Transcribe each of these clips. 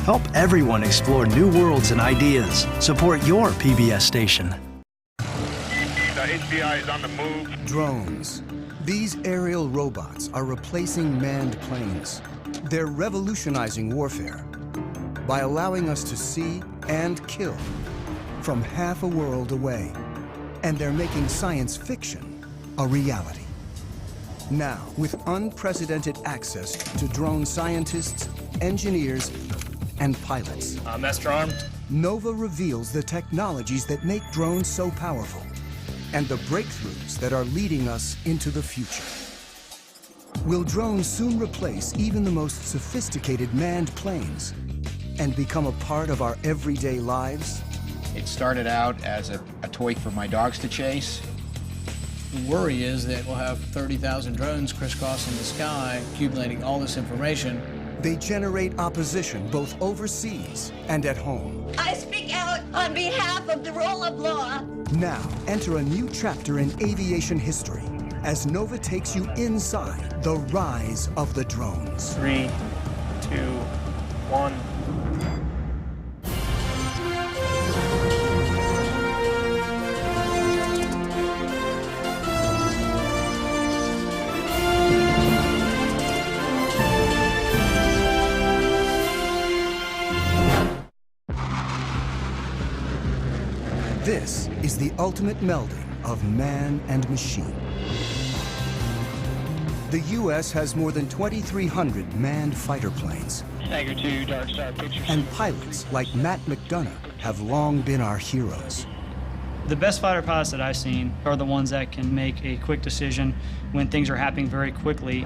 Help everyone explore new worlds and ideas. Support your PBS station. The HBI is on the move. Drones. These aerial robots are replacing manned planes. They're revolutionizing warfare by allowing us to see and kill from half a world away. And they're making science fiction a reality. Now, with unprecedented access to drone scientists, engineers, and pilots. Master armed. Nova reveals the technologies that make drones so powerful and the breakthroughs that are leading us into the future. Will drones soon replace even the most sophisticated manned planes and become a part of our everyday lives? It started out as a toy for my dogs to chase. The worry is that we'll have 30,000 drones crisscrossing the sky, accumulating all this information. They generate opposition both overseas and at home. I speak out on behalf of the rule of law. Now, enter a new chapter in aviation history as Nova takes you inside the rise of the drones. 3, 2, 1. This is the ultimate melding of man and machine. The U.S. has more than 2,300 manned fighter planes. Tiger 2, Dark Star Pictures. And pilots like Matt McDonough have long been our heroes. The best fighter pilots that I've seen are the ones that can make a quick decision when things are happening very quickly.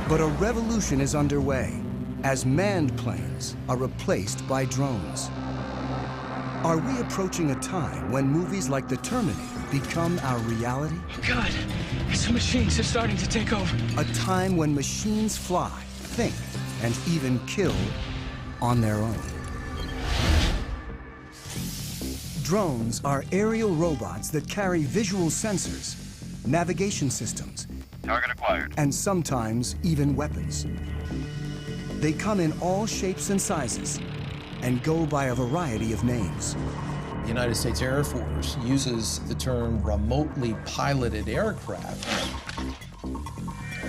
But a revolution is underway as manned planes are replaced by drones. Are we approaching a time when movies like The Terminator become our reality? Oh God, some machines are starting to take over. A time when machines fly, think, and even kill on their own. Drones are aerial robots that carry visual sensors, navigation systems, Target acquired. and sometimes even weapons. They come in all shapes and sizes and go by a variety of names. The United States Air Force uses the term remotely piloted aircraft.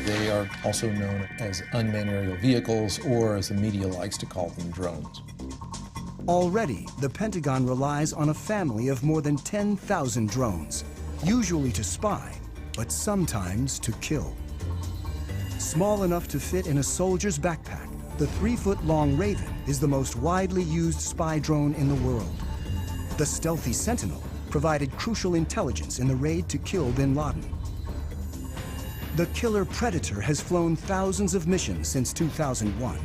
They are also known as unmanned aerial vehicles, or as the media likes to call them, drones. Already, the Pentagon relies on a family of more than 10,000 drones, usually to spy, but sometimes to kill. Small enough to fit in a soldier's backpack, the 3-foot-long Raven is the most widely used spy drone in the world. The stealthy Sentinel provided crucial intelligence in the raid to kill bin Laden. The killer Predator has flown thousands of missions since 2001.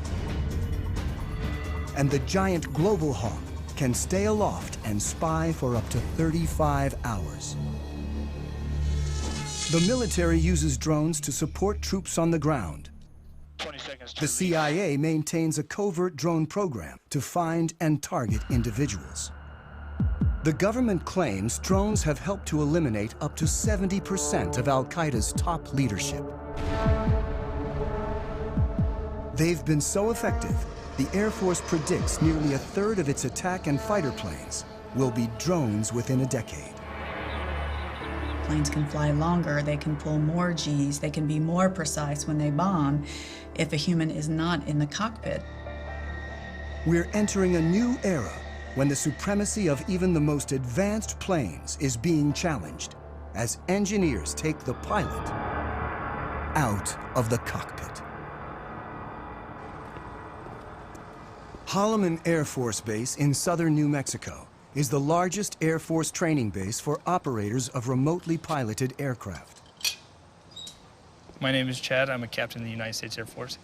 And the giant Global Hawk can stay aloft and spy for up to 35 hours. The military uses drones to support troops on the ground. 20 seconds. The CIA maintains a covert drone program to find and target individuals. The government claims drones have helped to eliminate up to 70% of Al-Qaeda's top leadership. They've been so effective, the Air Force predicts nearly a third of its attack and fighter planes will be drones within a decade. Planes can fly longer, they can pull more Gs, they can be more precise when they bomb if a human is not in the cockpit. We're entering a new era when the supremacy of even the most advanced planes is being challenged as engineers take the pilot out of the cockpit. Holloman Air Force Base in southern New Mexico is the largest Air Force training base for operators of remotely piloted aircraft. My name is Chad. I'm a captain in the United States Air Force.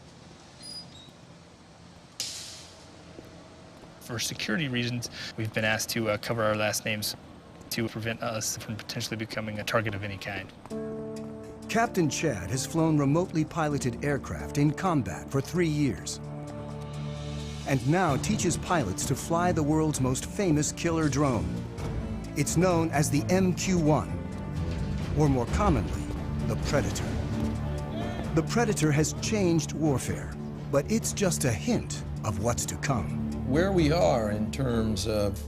For security reasons, we've been asked to cover our last names to prevent us from potentially becoming a target of any kind. Captain Chad has flown remotely piloted aircraft in combat for 3 years, and now teaches pilots to fly the world's most famous killer drone. It's known as the MQ-1, or more commonly, the Predator. The Predator has changed warfare, but it's just a hint of what's to come. Where we are in terms of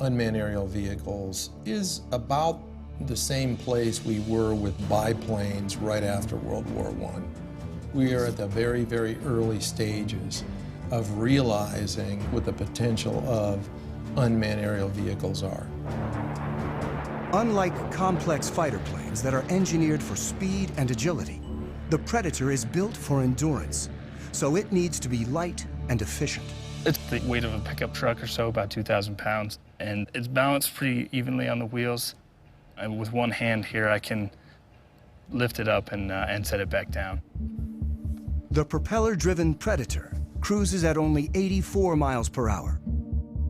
unmanned aerial vehicles is about the same place we were with biplanes right after World War I. We are at the very, very early stages of realizing what the potential of unmanned aerial vehicles are. Unlike complex fighter planes that are engineered for speed and agility, the Predator is built for endurance, so it needs to be light and efficient. It's the weight of a pickup truck or so, about 2,000 pounds, and it's balanced pretty evenly on the wheels. And with one hand here, I can lift it up and set it back down. The propeller-driven Predator cruises at only 84 miles per hour,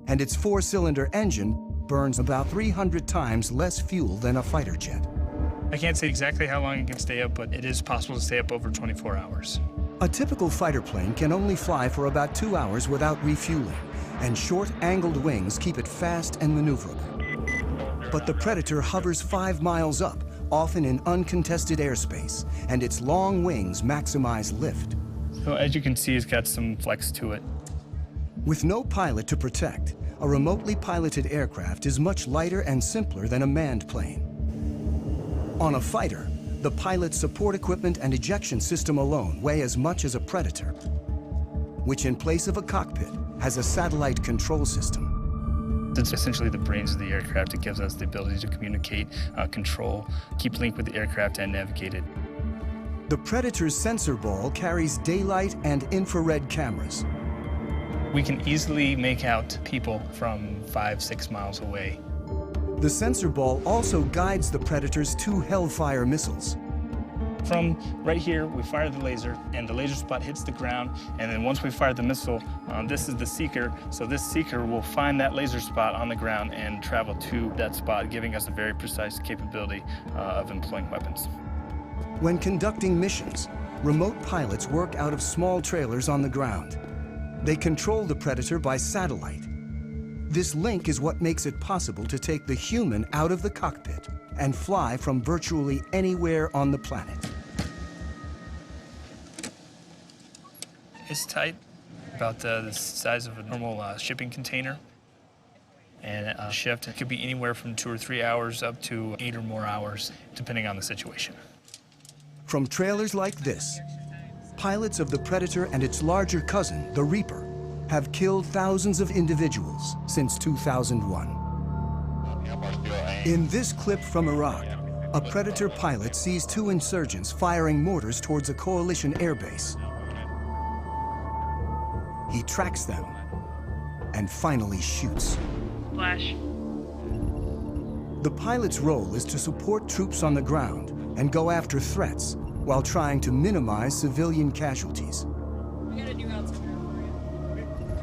and its four-cylinder engine burns about 300 times less fuel than a fighter jet. I can't say exactly how long it can stay up, but it is possible to stay up over 24 hours. A typical fighter plane can only fly for about 2 hours without refueling, and short, angled wings keep it fast and maneuverable. But the Predator hovers 5 miles up, often in uncontested airspace, and its long wings maximize lift. So as you can see, it's got some flex to it. With no pilot to protect, a remotely piloted aircraft is much lighter and simpler than a manned plane. On a fighter, the pilot's support equipment and ejection system alone weigh as much as a Predator, which in place of a cockpit has a satellite control system. It's essentially the brains of the aircraft. It gives us the ability to communicate, control, keep link with the aircraft, and navigate it. The Predator's sensor ball carries daylight and infrared cameras. We can easily make out people from 5-6 miles away. The sensor ball also guides the Predator's 2 Hellfire missiles. From right here, we fire the laser, and the laser spot hits the ground, and then once we fire the missile, this is the seeker, so this seeker will find that laser spot on the ground and travel to that spot, giving us a very precise capability of employing weapons. When conducting missions, remote pilots work out of small trailers on the ground. They control the Predator by satellite. This link is what makes it possible to take the human out of the cockpit and fly from virtually anywhere on the planet. It's tight, about the size of a normal shipping container. And a shift, it could be anywhere from 2 or 3 hours up to 8 or more hours, depending on the situation. From trailers like this, pilots of the Predator and its larger cousin, the Reaper, have killed thousands of individuals since 2001. In this clip from Iraq, a Predator pilot sees 2 insurgents firing mortars towards a coalition airbase. He tracks them and finally shoots. Flash. The pilot's role is to support troops on the ground and go after threats while trying to minimize civilian casualties.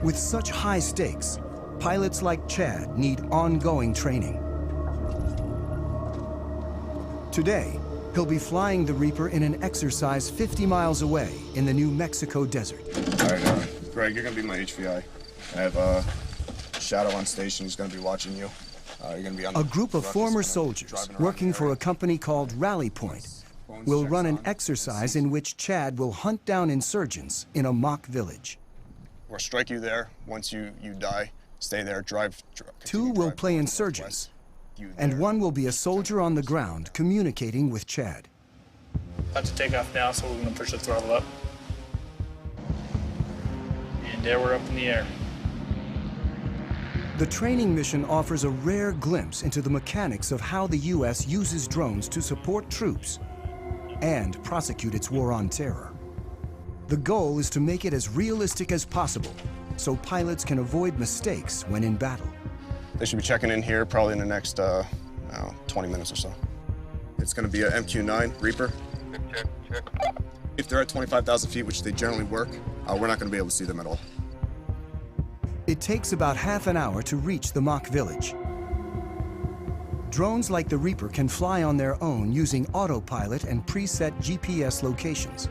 With such high stakes, pilots like Chad need ongoing training. Today, he'll be flying the Reaper in an exercise 50 miles away in the New Mexico desert. All right, Greg, you're gonna be my HVI. I have Shadow on station. He's gonna be watching you. You're gonna be on a group of former soldiers working for a company called Rally Point will run an exercise in which Chad will hunt down insurgents in a mock village. Or strike you there. Once you die, stay there, drive. 2 will play insurgents, and 1 will be a soldier on the ground communicating with Chad. About to take off now, so we're going to push the throttle up. And there we're up in the air. The training mission offers a rare glimpse into the mechanics of how the U.S. uses drones to support troops and prosecute its war on terror. The goal is to make it as realistic as possible so pilots can avoid mistakes when in battle. They should be checking in here probably in the next 20 minutes or so. It's going to be a MQ-9 Reaper. Check. If they're at 25,000 feet, which they generally work, we're not going to be able to see them at all. It takes about half an hour to reach the mock village. Drones like the Reaper can fly on their own using autopilot and preset GPS locations.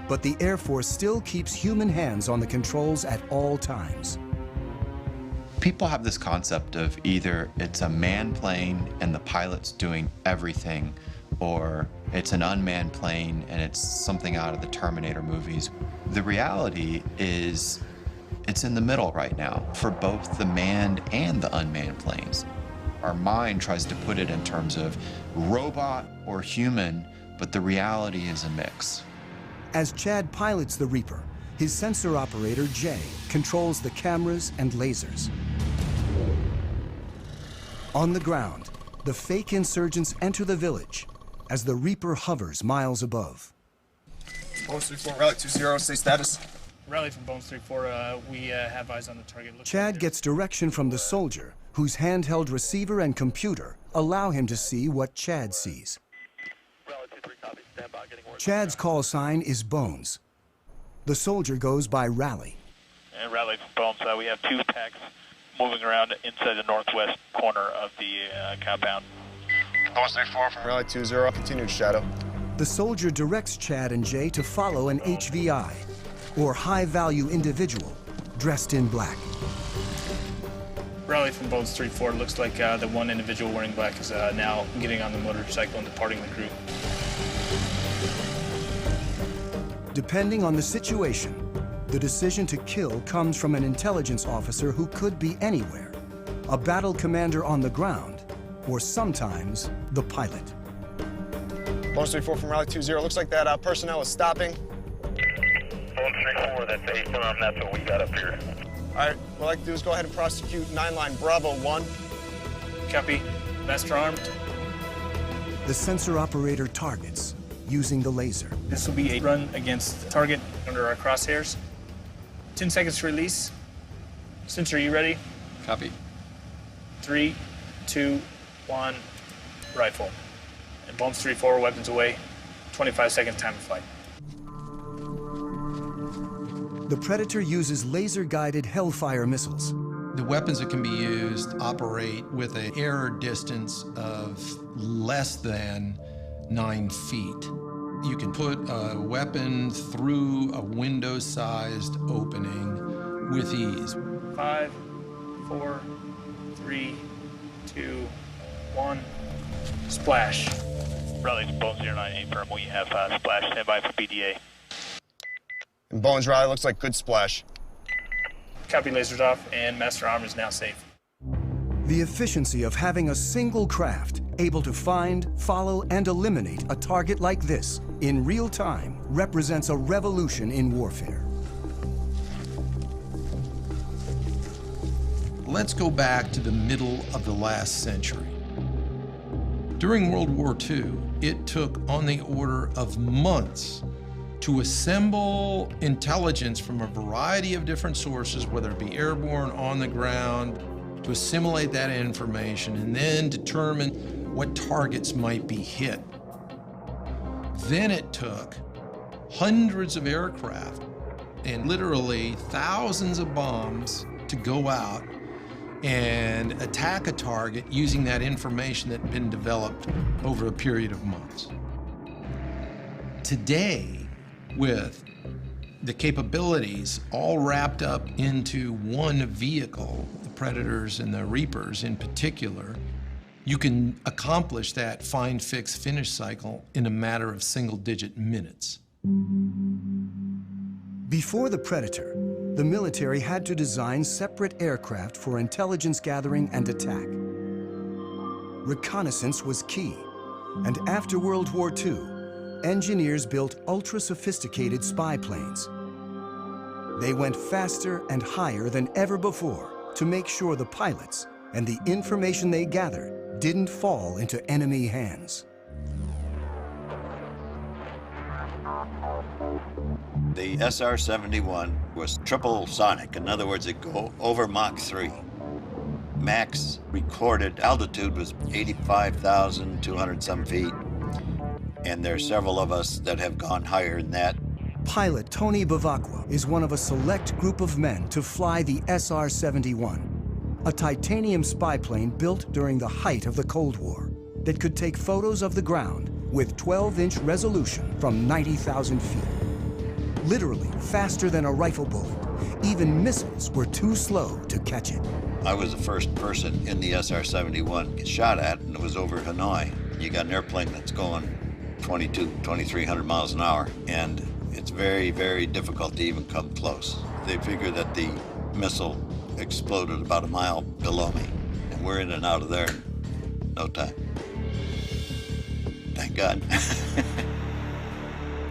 But the Air Force still keeps human hands on the controls at all times. People have this concept of either it's a manned plane and the pilot's doing everything, or it's an unmanned plane and it's something out of the Terminator movies. The reality is It's in the middle right now for both the manned and the unmanned planes. Our mind tries to put it in terms of robot or human, but the reality is a mix. As Chad pilots the Reaper, his sensor operator, Jay, controls the cameras and lasers. On the ground, the fake insurgents enter the village as the Reaper hovers miles above. Bones 3-4, Rally 2-0, stay status. Rally from Bones 3-4, we have eyes on the target. Chad gets direction from the soldier, whose handheld receiver and computer allow him to see what Chad sees. Chad's call sign is Bones. The soldier goes by Rally. And Rally from Bones, we have 2 packs moving around inside the northwest corner of the compound. Bones 3-4 from Rally 2-0, continued shadow. The soldier directs Chad and Jay to follow an HVI, or high-value individual, dressed in black. Rally from Bones 3-4, looks like the one individual wearing black is now getting on the motorcycle and departing the group. Depending on the situation, the decision to kill comes from an intelligence officer who could be anywhere, a battle commander on the ground, or sometimes the pilot. Bones 3-4 from Rally 2-0, looks like that personnel is stopping. Bones 3-4, that's A-firm, that's what we got up here. All right, what I'd like to do is go ahead and prosecute 9-line Bravo 1. Copy. Master armed. The sensor operator targets using the laser. This will be a run against the target under our crosshairs. 10 seconds to release. Sensor, you ready? Copy. 3, 2, 1, rifle. And Bones 3-4, weapons away. 25 seconds time of flight. The Predator uses laser-guided Hellfire missiles. The weapons that can be used operate with an error distance of less than 9 feet. You can put a weapon through a window-sized opening with ease. 5, 4, 3, 2, 1, splash. Rally from Bones 09, A-firm, we have splash, standby for BDA. And Bones Rally looks like good splash. Copy, lasers off, and Master Arm is now safe. The efficiency of having a single craft able to find, follow, and eliminate a target like this in real time represents a revolution in warfare. Let's go back to the middle of the last century. During World War II, it took on the order of months to assemble intelligence from a variety of different sources, whether it be airborne, on the ground, to assimilate that information and then determine what targets might be hit. Then it took hundreds of aircraft and literally thousands of bombs to go out and attack a target using that information that had been developed over a period of months. Today, with the capabilities all wrapped up into one vehicle, the Predators and the Reapers in particular, you can accomplish that find, fix, finish cycle in a matter of single-digit minutes. Before the Predator, the military had to design separate aircraft for intelligence gathering and attack. Reconnaissance was key, and after World War II, engineers built ultra-sophisticated spy planes. They went faster and higher than ever before to make sure the pilots and the information they gathered didn't fall into enemy hands. The SR-71 was triple sonic. In other words, it go over Mach 3. Max recorded altitude was 85,200 some feet. And there are several of us that have gone higher than that. Pilot Tony Bavacqua is one of a select group of men to fly the SR-71, a titanium spy plane built during the height of the Cold War that could take photos of the ground with 12-inch resolution from 90,000 feet. Literally faster than a rifle bullet. Even missiles were too slow to catch it. I was the first person in the SR-71 get shot at, and it was over Hanoi. You got an airplane that's going 2,300 miles an hour, and it's very, very difficult to even come close. They figure that the missile exploded about a mile below me, and we're in and out of there in no time. Thank God.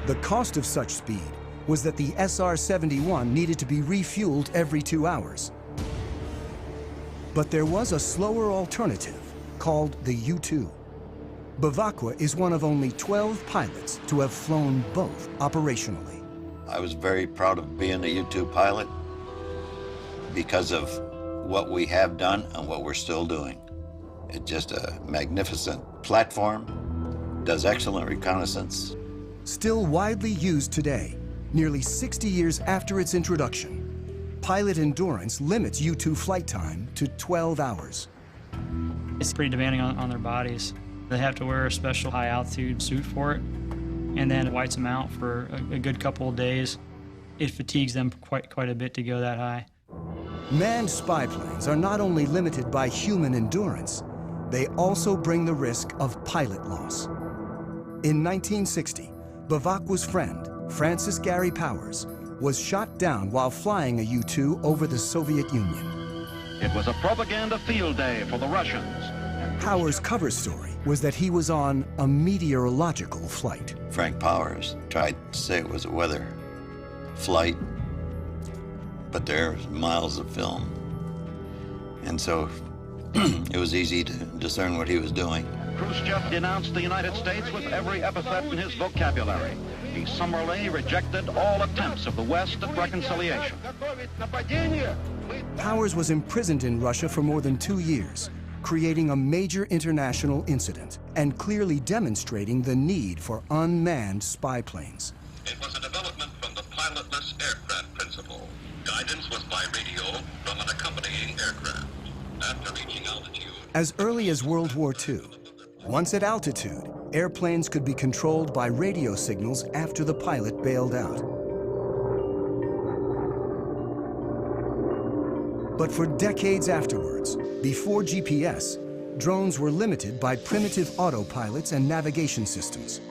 The cost of such speed was that the SR-71 needed to be refueled every 2 hours. But there was a slower alternative called the U-2. Bavakwa is one of only 12 pilots to have flown both operationally. I was very proud of being a U-2 pilot because of what we have done and what we're still doing. It's just a magnificent platform, does excellent reconnaissance. Still widely used today, nearly 60 years after its introduction, pilot endurance limits U-2 flight time to 12 hours. It's pretty demanding on their bodies. They have to wear a special high-altitude suit for it, and then it whites them out for a good couple of days. It fatigues them quite a bit to go that high. Manned spy planes are not only limited by human endurance, they also bring the risk of pilot loss. In 1960, Bavakwa's friend, Francis Gary Powers, was shot down while flying a U-2 over the Soviet Union. It was a propaganda field day for the Russians. Powers' cover story was that he was on a meteorological flight. Frank Powers tried to say it was a weather flight, but there's miles of film. And so it was easy to discern what he was doing. Khrushchev denounced the United States with every epithet in his vocabulary. He summarily rejected all attempts of the West at reconciliation. Powers was imprisoned in Russia for more than 2 years, creating a major international incident and clearly demonstrating the need for unmanned spy planes. It was a development from the pilotless aircraft principle. Guidance was by radio from an accompanying aircraft. After reaching altitude... As early as World War II, once at altitude, airplanes could be controlled by radio signals after the pilot bailed out. But for decades afterwards, before GPS, drones were limited by primitive autopilots and navigation systems.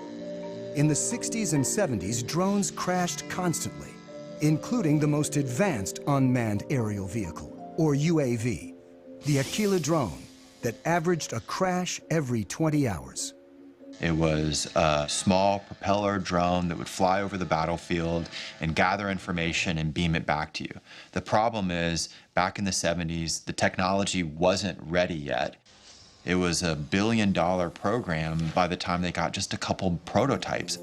In the 60s and 70s, drones crashed constantly, including the most advanced unmanned aerial vehicle, or UAV, the Aquila drone, that averaged a crash every 20 hours. It was a small propeller drone that would fly over the battlefield and gather information and beam it back to you. The problem is, back in the 70s, the technology wasn't ready yet. It was a $1 billion program by the time they got just a couple prototypes.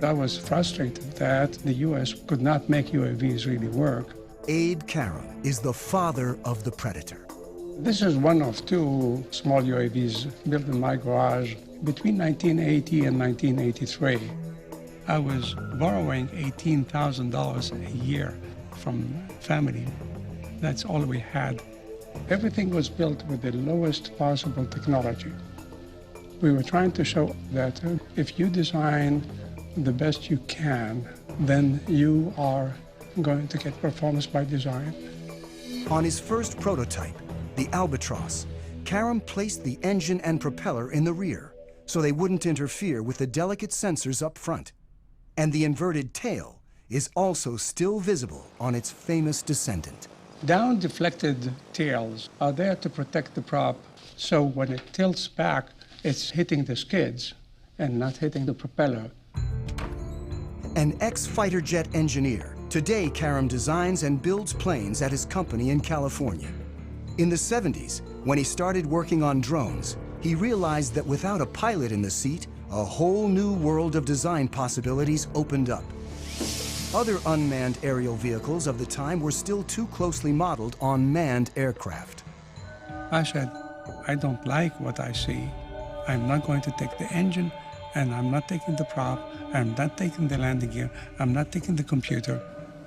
I was frustrated that the U.S. could not make UAVs really work. Abe Karam is the father of the Predator. This is one of 2 small UAVs built in my garage between 1980 and 1983. I was borrowing $18,000 a year from family. That's all we had. Everything was built with the lowest possible technology. We were trying to show that if you design the best you can, then you are going to get performance by design. On his first prototype, the Albatross, Karam placed the engine and propeller in the rear so they wouldn't interfere with the delicate sensors up front. And the inverted tail is also still visible on its famous descendant. Down-deflected tails are there to protect the prop, so when it tilts back, it's hitting the skids and not hitting the propeller. An ex-fighter jet engineer, today Karam designs and builds planes at his company in California. In the 70s, when he started working on drones, he realized that without a pilot in the seat, a whole new world of design possibilities opened up. Other unmanned aerial vehicles of the time were still too closely modeled on manned aircraft. I said, I don't like what I see. I'm not going to take the engine, and I'm not taking the prop, I'm not taking the landing gear, I'm not taking the computer.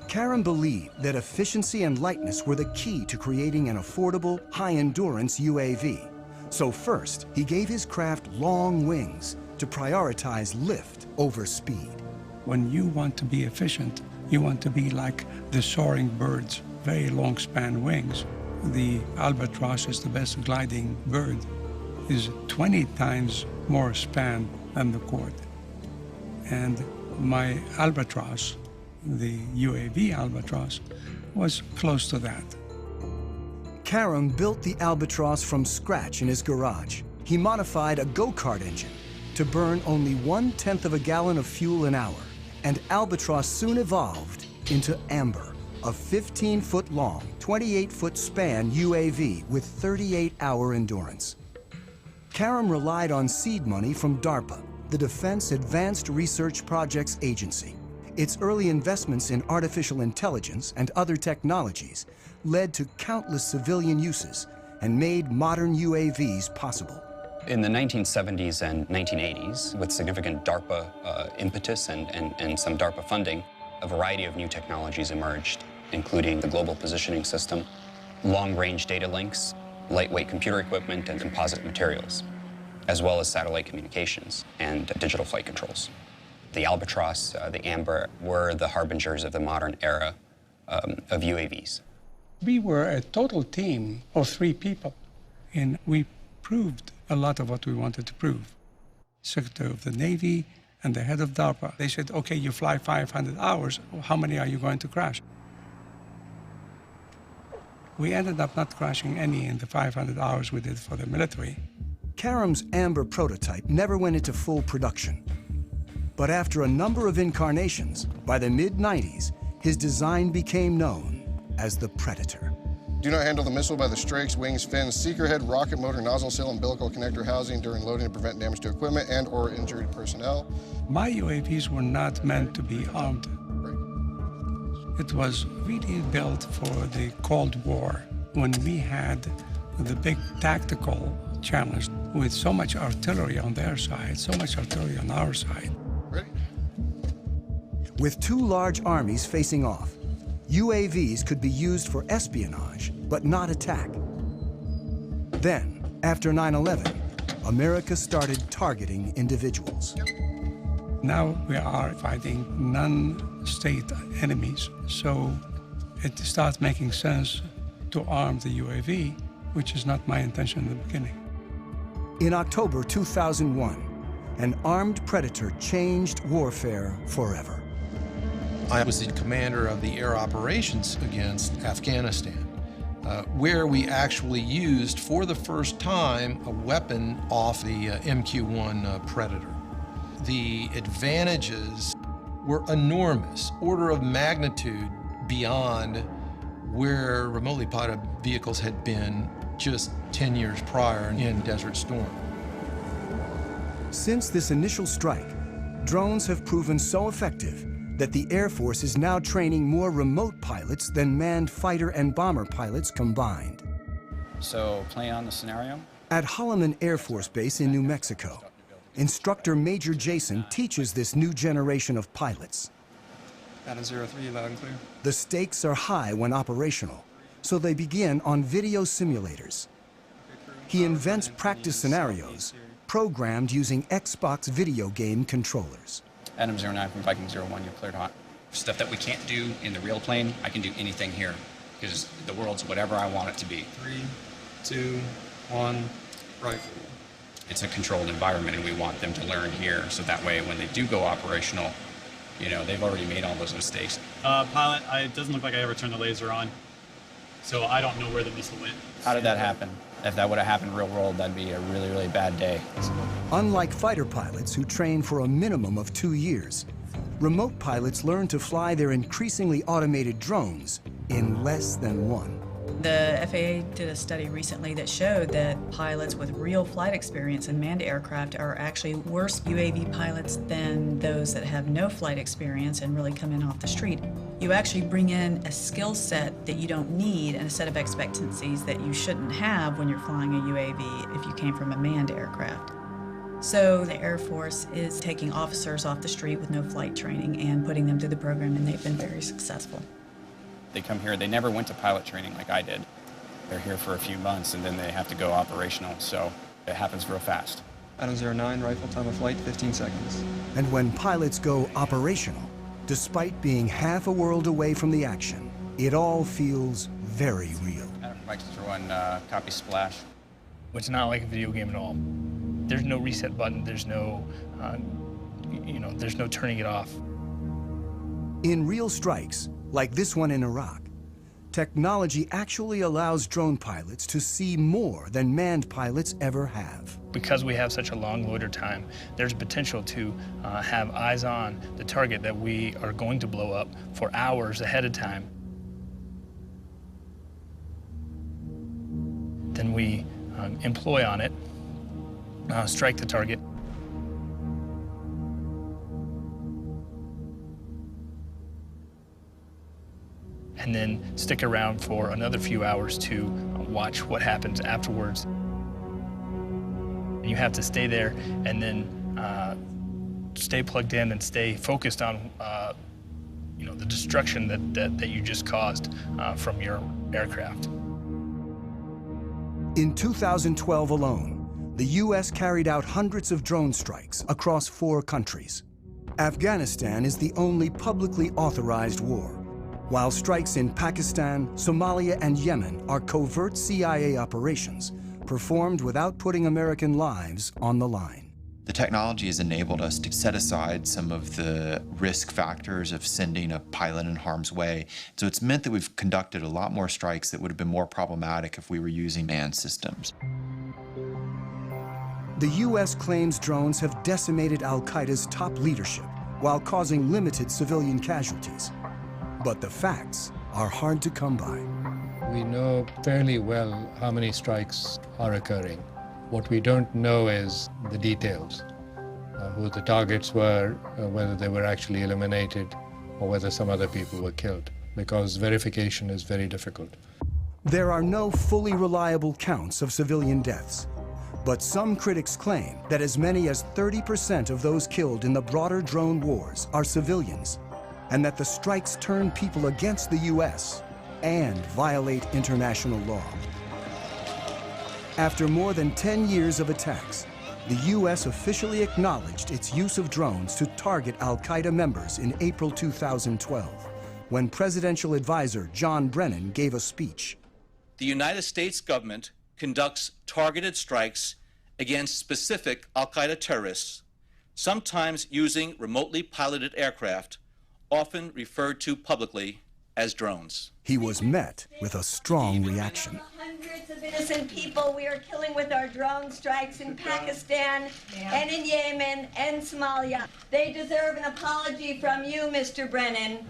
Karam believed that efficiency and lightness were the key to creating an affordable, high-endurance UAV. So first, he gave his craft long wings to prioritize lift over speed. When you want to be efficient, you want to be like the soaring birds, very long span wings. The albatross is the best gliding bird, is 20 times more span than the cord. And my albatross the UAV Albatross was close to that. Karam built the Albatross from scratch in his garage. He modified a go-kart engine to burn only 1/10 of a gallon of fuel an hour, and Albatross soon evolved into Amber, a 15-foot-long, 28-foot span UAV with 38-hour endurance. Karam relied on seed money from DARPA, the Defense Advanced Research Projects Agency. Its early investments in artificial intelligence and other technologies led to countless civilian uses and made modern UAVs possible. In the 1970s and 1980s, with significant DARPA impetus and some DARPA funding, a variety of new technologies emerged, including the Global Positioning System, long-range data links, lightweight computer equipment, and composite materials, as well as satellite communications and digital flight controls. The Albatross, the Amber, were the harbingers of the modern era of UAVs. We were a total team of 3 people, and we proved a lot of what we wanted to prove. Secretary of the Navy and the head of DARPA, they said, okay, you fly 500 hours, how many are you going to crash? We ended up not crashing any in the 500 hours we did for the military. Karam's Amber prototype never went into full production. But after a number of incarnations, by the mid-90s, his design became known as the Predator. Do not handle the missile by the strakes, wings, fins, seeker head, rocket motor, nozzle seal, umbilical connector housing during loading to prevent damage to equipment and or injury to personnel. My UAVs were not meant to be armed. It was really built for the Cold War, when we had the big tactical challenge with so much artillery on their side, so much artillery on our side. Ready? With 2 large armies facing off, UAVs could be used for espionage, but not attack. Then, after 9/11, America started targeting individuals. Now we are fighting non-state enemies, so it starts making sense to arm the UAV, which is not my intention in the beginning. In October 2001, an armed Predator changed warfare forever. I was the commander of the air operations against Afghanistan, where we actually used, for the first time, a weapon off the MQ-1 Predator. The advantages were enormous, order of magnitude beyond where remotely piloted vehicles had been just 10 years prior in Desert Storm. Since this initial strike, drones have proven so effective that the Air Force is now training more remote pilots than manned fighter and bomber pilots combined. So, play on the scenario? At Holloman Air Force Base in New Mexico, instructor Major Jason teaches this new generation of pilots. Adam 03, loud and clear. The stakes are high when operational, so they begin on video simulators. He invents practice scenarios programmed using Xbox video game controllers. Adam 09 from Viking 01, you're cleared hot. Stuff that we can't do in the real plane, I can do anything here, because the world's whatever I want it to be. 3, 2, 1, rifle. It's a controlled environment, and we want them to learn here, so that way when they do go operational, you know, they've already made all those mistakes. Pilot, it doesn't look like I ever turned the laser on, so I don't know where the missile went. How did that happen? If that would have happened in real world, that'd be a really, really bad day. Unlike fighter pilots who train for a minimum of 2 years, remote pilots learn to fly their increasingly automated drones in less than 1. The FAA did a study recently that showed that pilots with real flight experience in manned aircraft are actually worse UAV pilots than those that have no flight experience and really come in off the street. You actually bring in a skill set that you don't need and a set of expectancies that you shouldn't have when you're flying a UAV if you came from a manned aircraft. So the Air Force is taking officers off the street with no flight training and putting them through the program, and they've been very successful. They come here, they never went to pilot training like I did. They're here for a few months and then they have to go operational, so it happens real fast. Adam 09, rifle, time of flight, 15 seconds. And when pilots go operational, despite being half a world away from the action, it all feels very real. Adam from Viking 01, copy splash. It's not like a video game at all. There's no reset button, there's no, there's no turning it off. In real strikes, like this one in Iraq, technology actually allows drone pilots to see more than manned pilots ever have. Because we have such a long loiter time, there's potential to have eyes on the target that we are going to blow up for hours ahead of time. Then we employ on it, strike the target. And then stick around for another few hours to watch what happens afterwards. You have to stay there and then stay plugged in and stay focused on the destruction that you just caused from your aircraft. In 2012 alone, the U.S. carried out hundreds of drone strikes across 4 countries. Afghanistan is the only publicly authorized war, while strikes in Pakistan, Somalia, and Yemen are covert CIA operations performed without putting American lives on the line. The technology has enabled us to set aside some of the risk factors of sending a pilot in harm's way. So it's meant that we've conducted a lot more strikes that would have been more problematic if we were using manned systems. The U.S. claims drones have decimated al-Qaeda's top leadership while causing limited civilian casualties. But the facts are hard to come by. We know fairly well how many strikes are occurring. What we don't know is the details, who the targets were, whether they were actually eliminated, or whether some other people were killed, because verification is very difficult. There are no fully reliable counts of civilian deaths, but some critics claim that as many as 30% of those killed in the broader drone wars are civilians, and that the strikes turn people against the U.S. and violate international law. After more than 10 years of attacks, the U.S. officially acknowledged its use of drones to target al-Qaeda members in April 2012, when presidential advisor John Brennan gave a speech. The United States government conducts targeted strikes against specific al-Qaeda terrorists, sometimes using remotely piloted aircraft, often referred to publicly as drones. He was met with a strong reaction. Hundreds of innocent people we are killing with our drone strikes in Pakistan and in Yemen and Somalia. They deserve an apology from you, Mr. Brennan.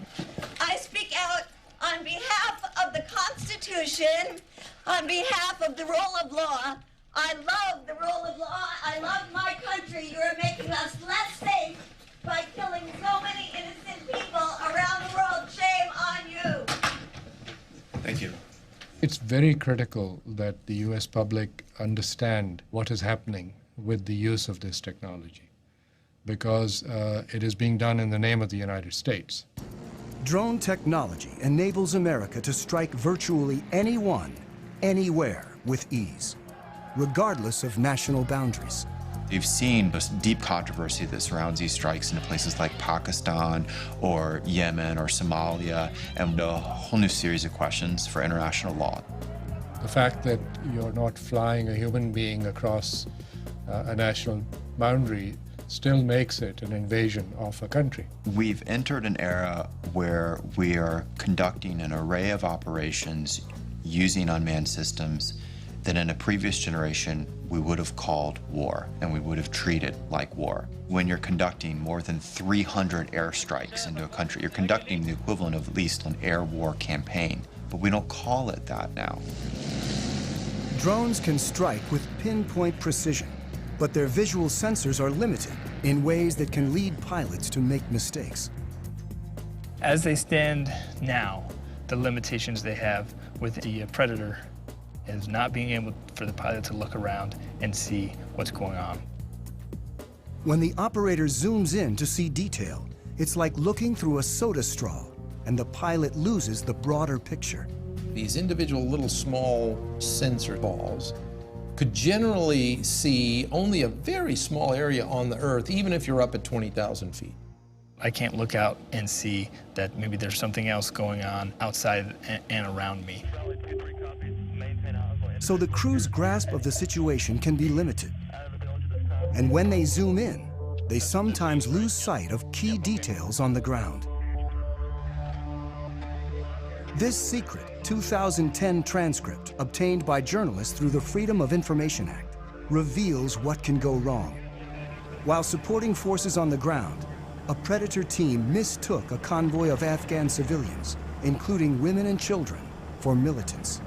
I speak out on behalf of the Constitution, on behalf of the rule of law. I love the rule of law. I love my country. You are making us less safe by killing so many innocent people around the world. Shame on you. Thank you. It's very critical that the U.S. public understand what is happening with the use of this technology, because it is being done in the name of the United States. Drone technology enables America to strike virtually anyone, anywhere with ease, regardless of national boundaries. You've seen this deep controversy that surrounds these strikes into places like Pakistan or Yemen or Somalia, and a whole new series of questions for international law. The fact that you're not flying a human being across a national boundary still makes it an invasion of a country. We've entered an era where we are conducting an array of operations using unmanned systems that in a previous generation we would have called war, and we would have treated like war. When you're conducting more than 300 airstrikes into a country, you're conducting the equivalent of at least an air war campaign, but we don't call it that now. Drones can strike with pinpoint precision, but their visual sensors are limited in ways that can lead pilots to make mistakes. As they stand now, the limitations they have with the Predator is not being able for the pilot to look around and see what's going on. When the operator zooms in to see detail, it's like looking through a soda straw, and the pilot loses the broader picture. These individual little small sensor balls could generally see only a very small area on the Earth, even if you're up at 20,000 feet. I can't look out and see that maybe there's something else going on outside and around me. So the crew's grasp of the situation can be limited. And when they zoom in, they sometimes lose sight of key details on the ground. This secret 2010 transcript, obtained by journalists through the Freedom of Information Act, reveals what can go wrong. While supporting forces on the ground, a Predator team mistook a convoy of Afghan civilians, including women and children, for militants.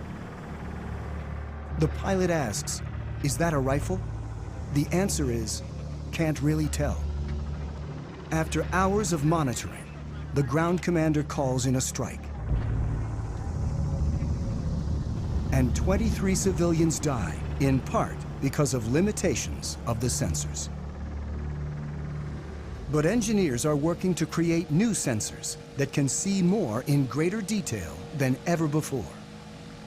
The pilot asks, "Is that a rifle?" The answer is, "Can't really tell." After hours of monitoring, the ground commander calls in a strike. And 23 civilians die, in part because of limitations of the sensors. But engineers are working to create new sensors that can see more in greater detail than ever before.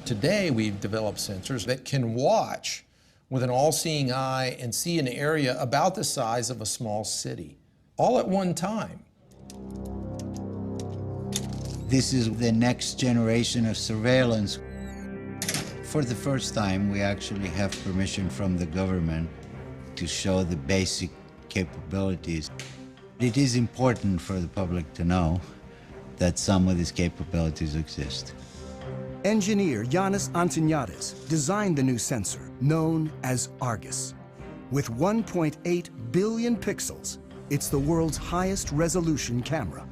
Today, we've developed sensors that can watch with an all-seeing eye and see an area about the size of a small city, all at one time. This is the next generation of surveillance. For the first time, we actually have permission from the government to show the basic capabilities. It is important for the public to know that some of these capabilities exist. Engineer Yanis Antoniadis designed the new sensor, known as Argus. With 1.8 billion pixels, it's the world's highest resolution camera.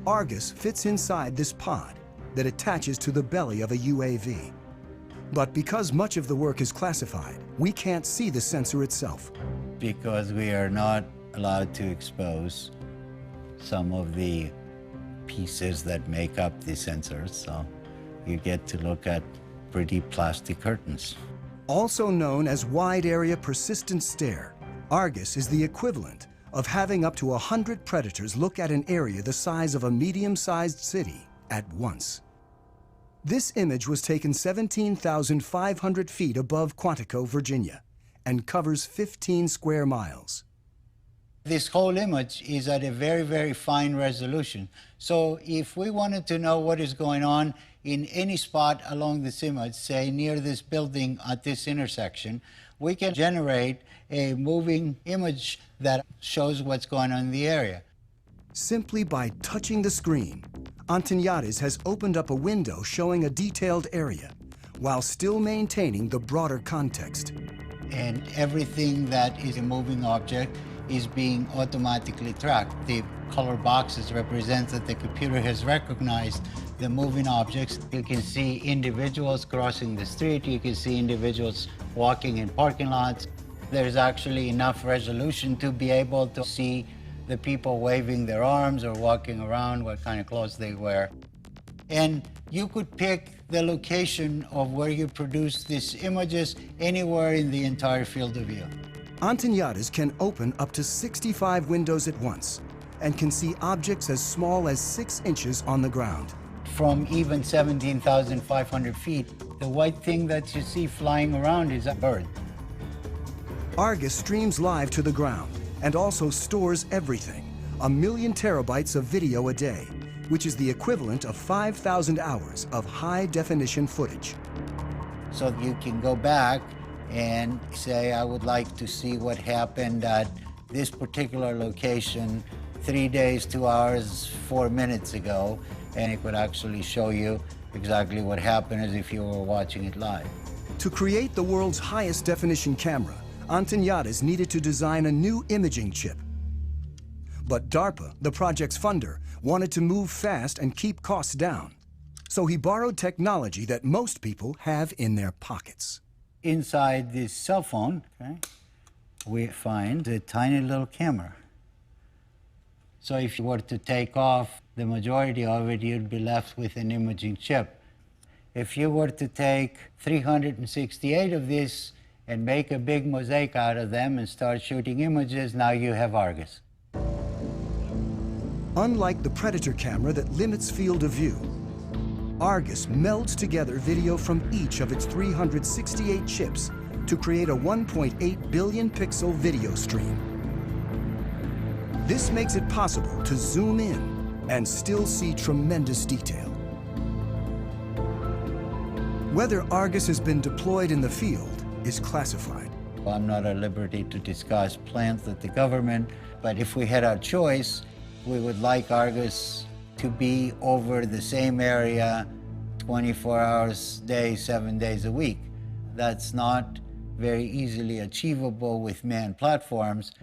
Argus fits inside this pod that attaches to the belly of a UAV. But because much of the work is classified, we can't see the sensor itself. Because we are not allowed to expose some of the pieces that make up the sensors, so you get to look at pretty plastic curtains. Also known as Wide Area Persistent Stare, Argus is the equivalent of having up to 100 predators look at an area the size of a medium-sized city at once. This image was taken 17,500 feet above Quantico, Virginia, and covers 15 square miles. This whole image is at a very, very fine resolution. So if we wanted to know what is going on in any spot along this image, say near this building at this intersection, we can generate a moving image that shows what's going on in the area. Simply by touching the screen, Antoniadis has opened up a window showing a detailed area, while still maintaining the broader context. And everything that is a moving object is being automatically tracked. The color boxes represent that the computer has recognized the moving objects. You can see individuals crossing the street. You can see individuals walking in parking lots. There's actually enough resolution to be able to see the people waving their arms or walking around, what kind of clothes they wear. And you could pick the location of where you produce these images anywhere in the entire field of view. Antoniadis can open up to 65 windows at once and can see objects as small as 6 inches on the ground. From even 17,500 feet, the white thing that you see flying around is a bird. Argus streams live to the ground and also stores everything, 1 million terabytes of video a day, which is the equivalent of 5,000 hours of high-definition footage. So you can go back and say, I would like to see what happened at this particular location 3 days, 2 hours, 4 minutes ago, and it would actually show you exactly what happened as if you were watching it live. To create the world's highest definition camera, Antoniadis needed to design a new imaging chip. But DARPA, the project's funder, wanted to move fast and keep costs down. So he borrowed technology that most people have in their pockets. Inside this cell phone, we find a tiny little camera. So if you were to take off the majority of it, you'd be left with an imaging chip. If you were to take 368 of these and make a big mosaic out of them and start shooting images, now you have Argus. Unlike the Predator camera that limits field of view, Argus melds together video from each of its 368 chips to create a 1.8 billion pixel video stream. This makes it possible to zoom in and still see tremendous detail. Whether Argus has been deployed in the field is classified. I'm not at liberty to discuss plans with the government, but if we had our choice, we would like Argus to be over the same area 24 hours a day, 7 days a week. That's not very easily achievable with manned platforms.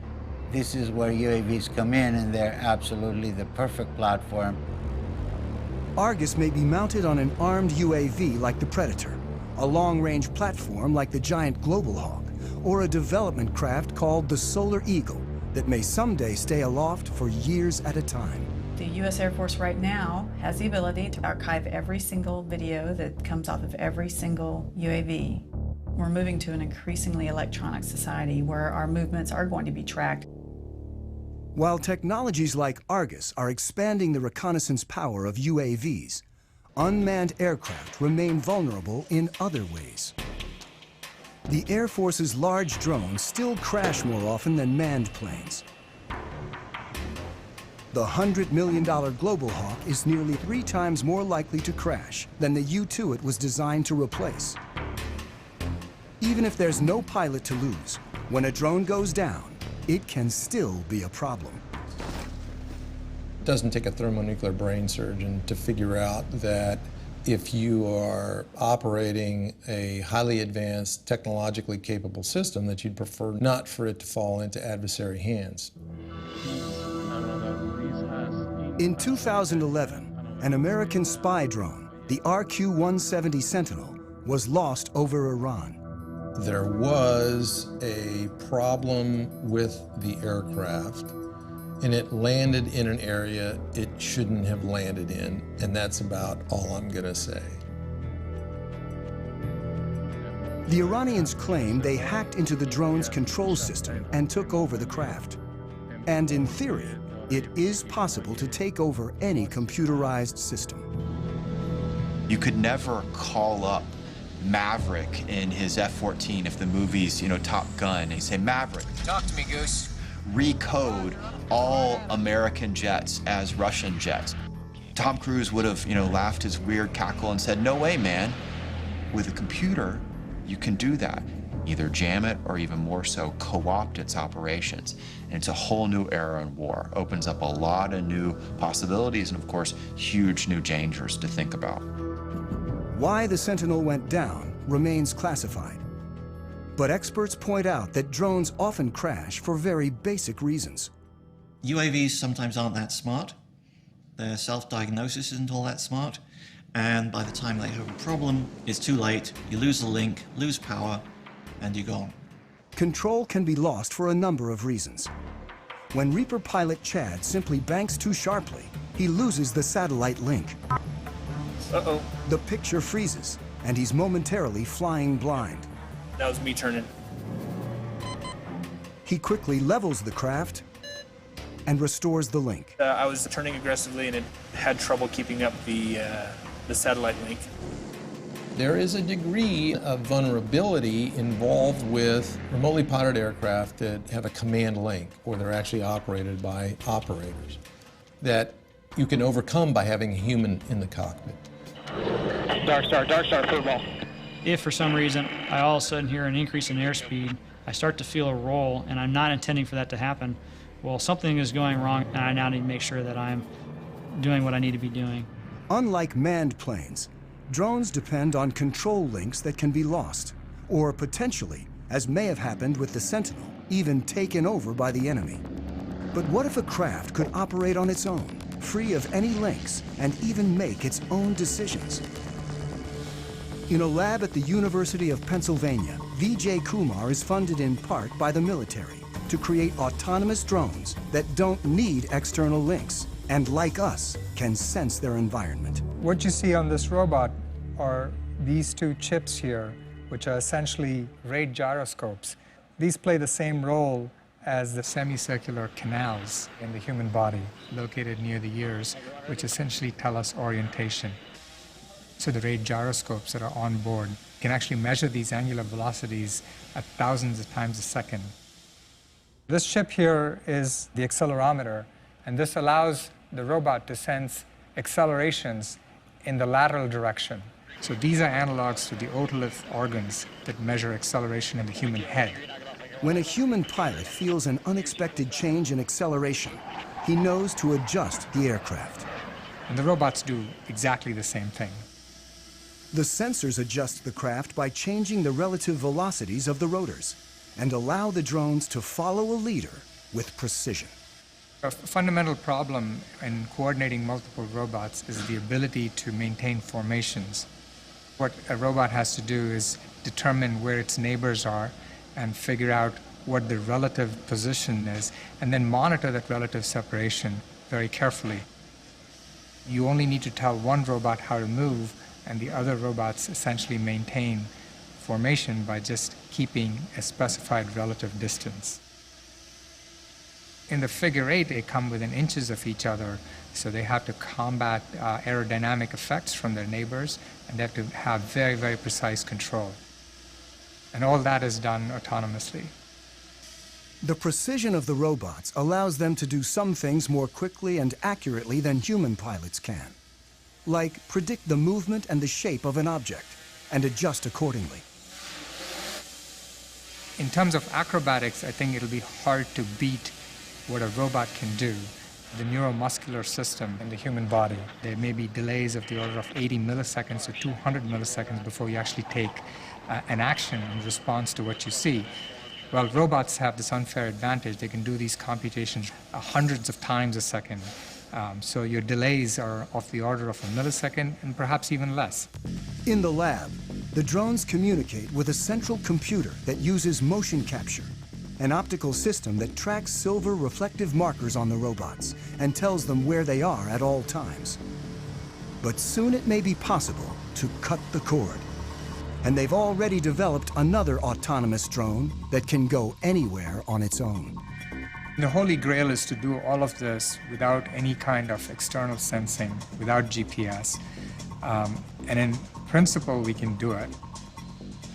This is where UAVs come in, and they're absolutely the perfect platform. Argus may be mounted on an armed UAV like the Predator, a long-range platform like the giant Global Hawk, or a development craft called the Solar Eagle that may someday stay aloft for years at a time. The U.S. Air Force right now has the ability to archive every single video that comes off of every single UAV. We're moving to an increasingly electronic society where our movements are going to be tracked. While technologies like Argus are expanding the reconnaissance power of UAVs, unmanned aircraft remain vulnerable in other ways. The Air Force's large drones still crash more often than manned planes. The $100 million Global Hawk is nearly 3 times more likely to crash than the U-2 it was designed to replace. Even if there's no pilot to lose, when a drone goes down, it can still be a problem. It doesn't take a thermonuclear brain surgeon to figure out that if you are operating a highly advanced, technologically capable system, that you'd prefer not for it to fall into adversary hands. In 2011, an American spy drone, the RQ-170 Sentinel, was lost over Iran. There was a problem with the aircraft, and it landed in an area it shouldn't have landed in, and that's about all I'm gonna say. The Iranians claim they hacked into the drone's control system and took over the craft. And in theory, it is possible to take over any computerized system. You could never call up Maverick in his F-14 if the movie's, Top Gun, and you say, Maverick, talk to me, Goose. Recode all American jets as Russian jets. Tom Cruise would have, laughed his weird cackle and said, no way, man. With a computer, you can do that. Either jam it or even more so, co-opt its operations. And it's a whole new era in war. Opens up a lot of new possibilities and, of course, huge new dangers to think about. Why the Sentinel went down remains classified. But experts point out that drones often crash for very basic reasons. UAVs sometimes aren't that smart. Their self-diagnosis isn't all that smart. And by the time they have a problem, it's too late. You lose the link, lose power, and you're gone. Control can be lost for a number of reasons. When Reaper pilot Chad simply banks too sharply, he loses the satellite link. Uh-oh. The picture freezes, and he's momentarily flying blind. That was me turning. He quickly levels the craft and restores the link. I was turning aggressively, and it had trouble keeping up the satellite link. There is a degree of vulnerability involved with remotely piloted aircraft that have a command link, or they're actually operated by operators, that you can overcome by having a human in the cockpit. Dark Star, football. If for some reason I all of a sudden hear an increase in airspeed, I start to feel a roll, and I'm not intending for that to happen, well, something is going wrong, and I now need to make sure that I'm doing what I need to be doing. Unlike manned planes, drones depend on control links that can be lost, or potentially, as may have happened with the Sentinel, even taken over by the enemy. But what if a craft could operate on its own, free of any links, and even make its own decisions? In a lab at the University of Pennsylvania, Vijay Kumar is funded in part by the military to create autonomous drones that don't need external links, and like us, can sense their environment. What you see on this robot are these two chips here, which are essentially rate gyroscopes. These play the same role as the semicircular canals in the human body located near the ears, which essentially tell us orientation. So the rate gyroscopes that are on board can actually measure these angular velocities at thousands of times a second. This chip here is the accelerometer, and this allows the robot to sense accelerations in the lateral direction. So these are analogs to the otolith organs that measure acceleration in the human head. When a human pilot feels an unexpected change in acceleration, he knows to adjust the aircraft. And the robots do exactly the same thing. The sensors adjust the craft by changing the relative velocities of the rotors and allow the drones to follow a leader with precision. A fundamental problem in coordinating multiple robots is the ability to maintain formations. What a robot has to do is determine where its neighbors are and figure out what the relative position is, and then monitor that relative separation very carefully. You only need to tell one robot how to move, and the other robots essentially maintain formation by just keeping a specified relative distance. In the figure eight, they come within inches of each other, so they have to combat aerodynamic effects from their neighbors, and they have to have very, very precise control. And all that is done autonomously. The precision of the robots allows them to do some things more quickly and accurately than human pilots can, like predict the movement and the shape of an object and adjust accordingly. In terms of acrobatics, I think it'll be hard to beat what a robot can do. The neuromuscular system in the human body, there may be delays of the order of 80 milliseconds to 200 milliseconds before you actually take an action in response to what you see. Well, robots have this unfair advantage. They can do these computations hundreds of times a second. So your delays are of the order of a millisecond and perhaps even less. In the lab, the drones communicate with a central computer that uses motion capture, an optical system that tracks silver reflective markers on the robots and tells them where they are at all times. But soon it may be possible to cut the cord. And they've already developed another autonomous drone that can go anywhere on its own. The holy grail is to do all of this without any kind of external sensing, without GPS. And in principle, we can do it.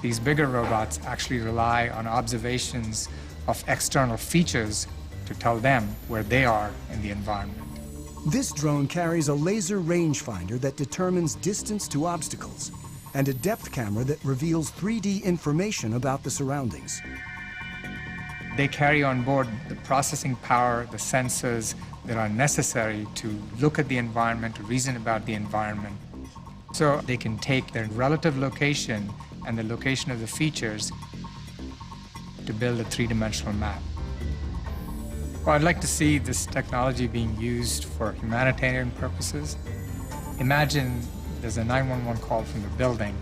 These bigger robots actually rely on observations of external features to tell them where they are in the environment. This drone carries a laser rangefinder that determines distance to obstacles and a depth camera that reveals 3D information about the surroundings. They carry on board the processing power, the sensors that are necessary to look at the environment, to reason about the environment. So they can take their relative location and the location of the features to build a three-dimensional map. Well, I'd like to see this technology being used for humanitarian purposes. Imagine there's a 911 call from the building.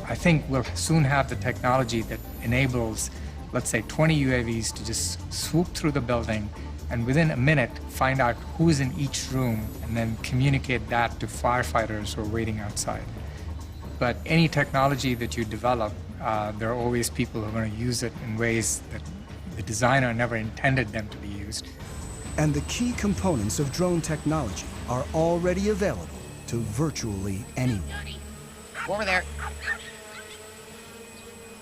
I think we'll soon have the technology that enables, let's say, 20 UAVs to just swoop through the building and within a minute find out who's in each room and then communicate that to firefighters who are waiting outside. But any technology that you develop, there are always people who are going to use it in ways that the designer never intended them to be used. And the key components of drone technology are already available to virtually anyone. Over there.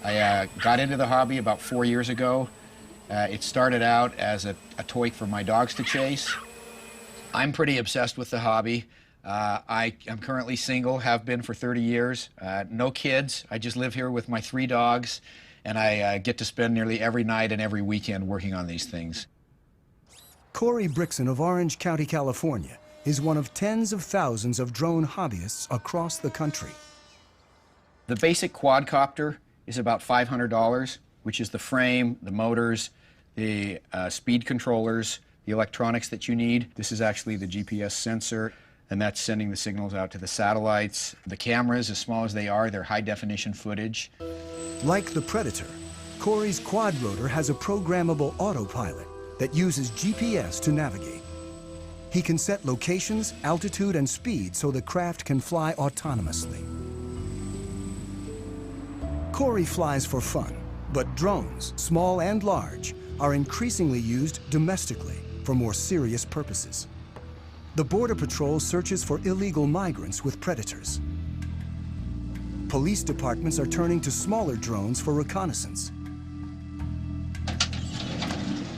I got into the hobby about 4 years ago. It started out as a toy for my dogs to chase. I'm pretty obsessed with the hobby. I am currently single, have been for 30 years. No kids. I just live here with my 3 dogs, and I get to spend nearly every night and every weekend working on these things. Corey Brixon of Orange County, California, is one of tens of thousands of drone hobbyists across the country. The basic quadcopter is about $500, which is the frame, the motors, the speed controllers, the electronics that you need. This is actually the GPS sensor, and that's sending the signals out to the satellites. The cameras, as small as they are, they're high-definition footage. Like the Predator, Corey's quadrotor has a programmable autopilot that uses GPS to navigate. He can set locations, altitude, and speed so the craft can fly autonomously. Corey flies for fun, but drones, small and large, are increasingly used domestically for more serious purposes. The Border Patrol searches for illegal migrants with Predators. Police departments are turning to smaller drones for reconnaissance.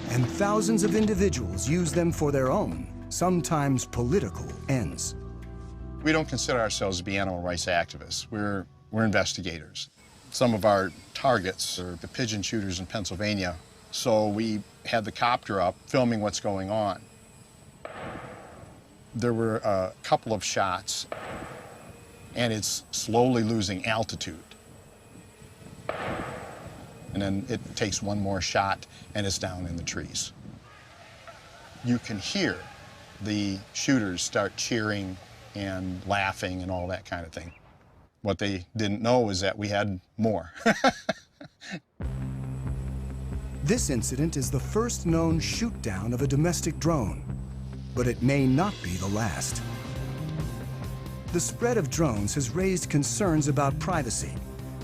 And thousands of individuals use them for their own, sometimes political, ends. We don't consider ourselves to be animal rights activists. We're investigators. Some of our targets are the pigeon shooters in Pennsylvania, so we had the copter up filming what's going on. There were a couple of shots and it's slowly losing altitude. And then it takes one more shot and it's down in the trees. You can hear the shooters start cheering and laughing and all that kind of thing. What they didn't know is that we had more. This incident is the first known shoot-down of a domestic drone, but it may not be the last. The spread of drones has raised concerns about privacy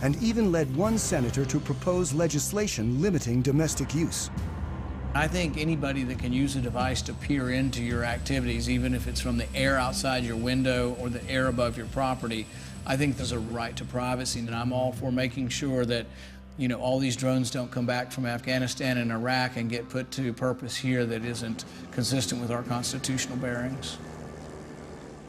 and even led one senator to propose legislation limiting domestic use. I think anybody that can use a device to peer into your activities, even if it's from the air outside your window or the air above your property, I think there's a right to privacy, and I'm all for making sure that, you know, all these drones don't come back from Afghanistan and Iraq and get put to purpose here that isn't consistent with our constitutional bearings.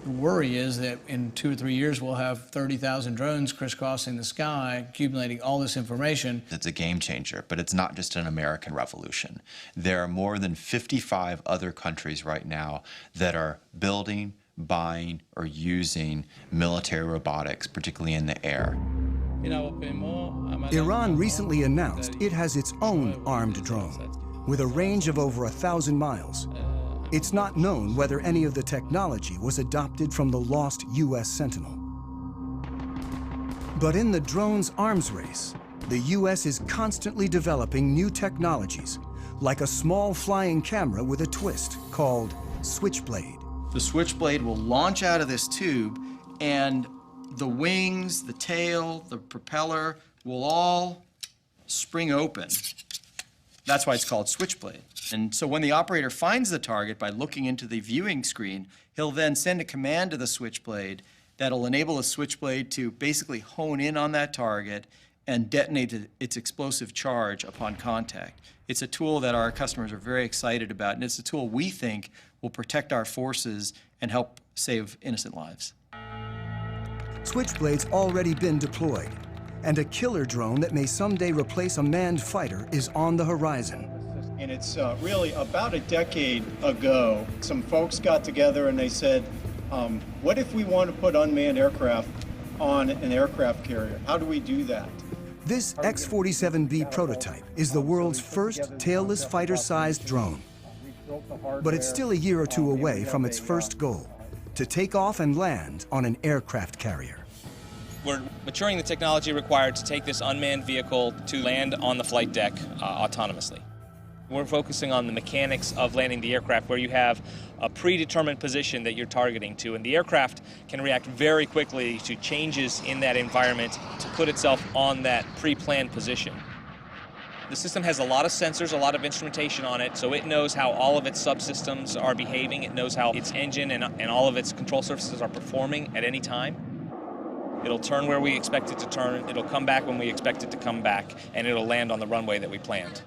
The worry is that in 2 or 3 years we'll have 30,000 drones crisscrossing the sky, accumulating all this information. It's a game changer, but it's not just an American revolution. There are more than 55 other countries right now that are building, buying, or using military robotics, particularly in the air. Iran recently announced it has its own armed drone with a range of over 1,000 miles. It's not known whether any of the technology was adopted from the lost U.S. Sentinel. But in the drone's arms race, the U.S. is constantly developing new technologies, like a small flying camera with a twist called Switchblade. The Switchblade will launch out of this tube, and the wings, the tail, the propeller will all spring open. That's why it's called Switchblade. And so when the operator finds the target by looking into the viewing screen, he'll then send a command to the Switchblade that'll enable the Switchblade to basically hone in on that target and detonate its explosive charge upon contact. It's a tool that our customers are very excited about, and it's a tool we think will protect our forces and help save innocent lives. Switchblade's already been deployed, and a killer drone that may someday replace a manned fighter is on the horizon. And it's really about a decade ago, some folks got together and they said, what if we want to put unmanned aircraft on an aircraft carrier? How do we do that? This X-47B prototype is the world's first tailless fighter-sized drone. But it's still a year or two away from its first goal, to take off and land on an aircraft carrier. We're maturing the technology required to take this unmanned vehicle to land on the flight deck autonomously. We're focusing on the mechanics of landing the aircraft, where you have a predetermined position that you're targeting to, and the aircraft can react very quickly to changes in that environment to put itself on that pre-planned position. The system has a lot of sensors, a lot of instrumentation on it, so it knows how all of its subsystems are behaving. It knows how its engine and all of its control surfaces are performing at any time. It'll turn where we expect it to turn, it'll come back when we expect it to come back, and it'll land on the runway that we planned.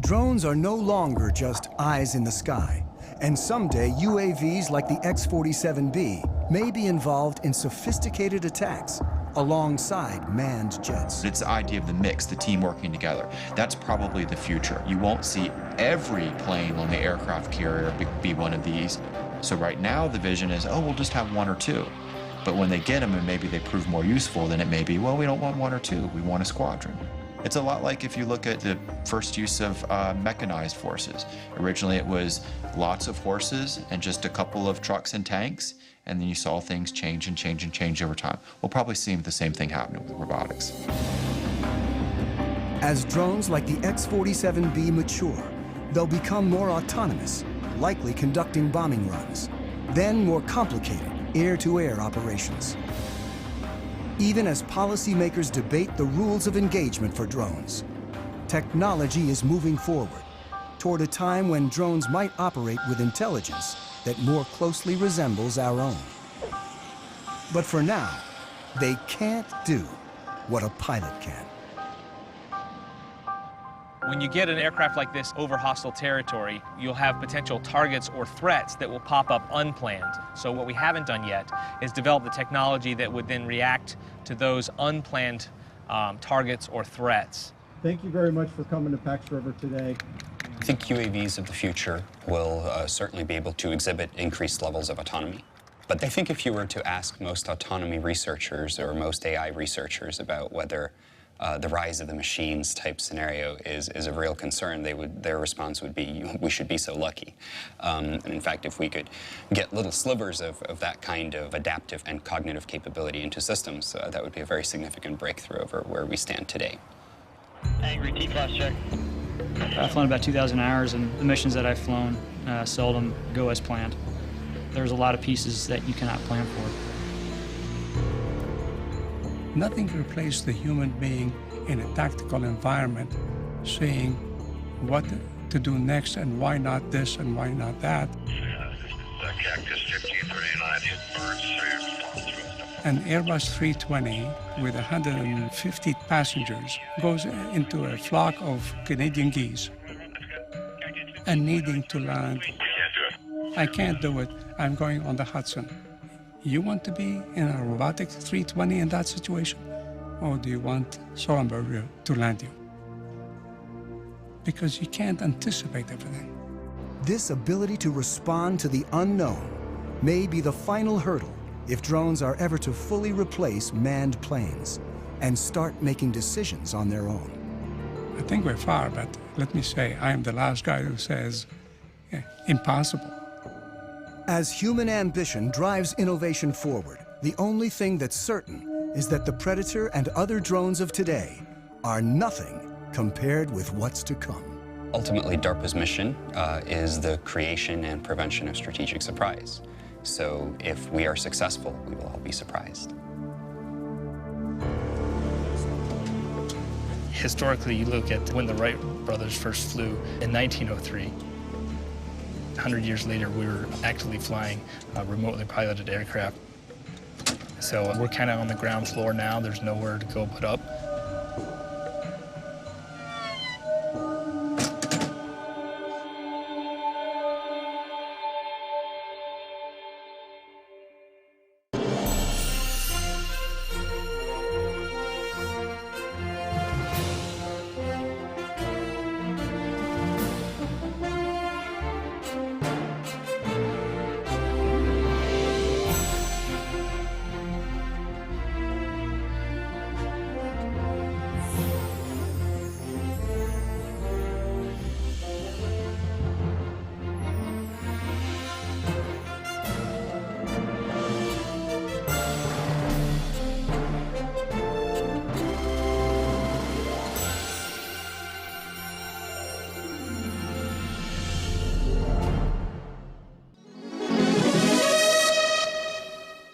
Drones are no longer just eyes in the sky, and someday UAVs like the X-47B may be involved in sophisticated attacks alongside manned jets. It's the idea of the mix, the team working together. That's probably the future. You won't see every plane on the aircraft carrier be one of these. So right now the vision is, oh, we'll just have 1 or 2. But when they get them and maybe they prove more useful, then it may be, well, we don't want 1 or 2, we want a squadron. It's a lot like if you look at the first use of mechanized forces. Originally it was lots of horses and just a couple of trucks and tanks, and then you saw things change and change and change over time. We'll probably see the same thing happening with robotics. As drones like the X-47B mature, they'll become more autonomous, likely conducting bombing runs, then more complicated air-to-air operations. Even as policymakers debate the rules of engagement for drones, technology is moving forward toward a time when drones might operate with intelligence that more closely resembles our own. But for now, they can't do what a pilot can. When you get an aircraft like this over hostile territory, you'll have potential targets or threats that will pop up unplanned. So what we haven't done yet is develop the technology that would then react to those unplanned targets or threats. Thank you very much for coming to Pax River today. I think UAVs of the future will certainly be able to exhibit increased levels of autonomy. But I think if you were to ask most autonomy researchers or most AI researchers about whether the rise of the machines type scenario is a real concern, their response would be, we should be so lucky. And in fact, if we could get little slivers of that kind of adaptive and cognitive capability into systems, that would be a very significant breakthrough over where we stand today. Angry T-class check. I've flown about 2,000 hours, and the missions that I've flown seldom go as planned. There's a lot of pieces that you cannot plan for. Nothing replaces the human being in a tactical environment, seeing what to do next and why not this and why not that. Cactus 1539 hit birds. An Airbus 320 with 150 passengers goes into a flock of Canadian geese and needing to land. I can't do it. I'm going on the Hudson. You want to be in a robotic 320 in that situation? Or do you want Sullenberger to land you? Because you can't anticipate everything. This ability to respond to the unknown may be the final hurdle if drones are ever to fully replace manned planes and start making decisions on their own. I think we're far, but let me say, I am the last guy who says, impossible. As human ambition drives innovation forward, the only thing that's certain is that the Predator and other drones of today are nothing compared with what's to come. Ultimately, DARPA's mission is the creation and prevention of strategic surprise. So if we are successful, we will all be surprised. Historically, you look at when the Wright brothers first flew in 1903. 100 years later, we were actually flying remotely piloted aircraft. So we're kind of on the ground floor now. There's nowhere to go but up.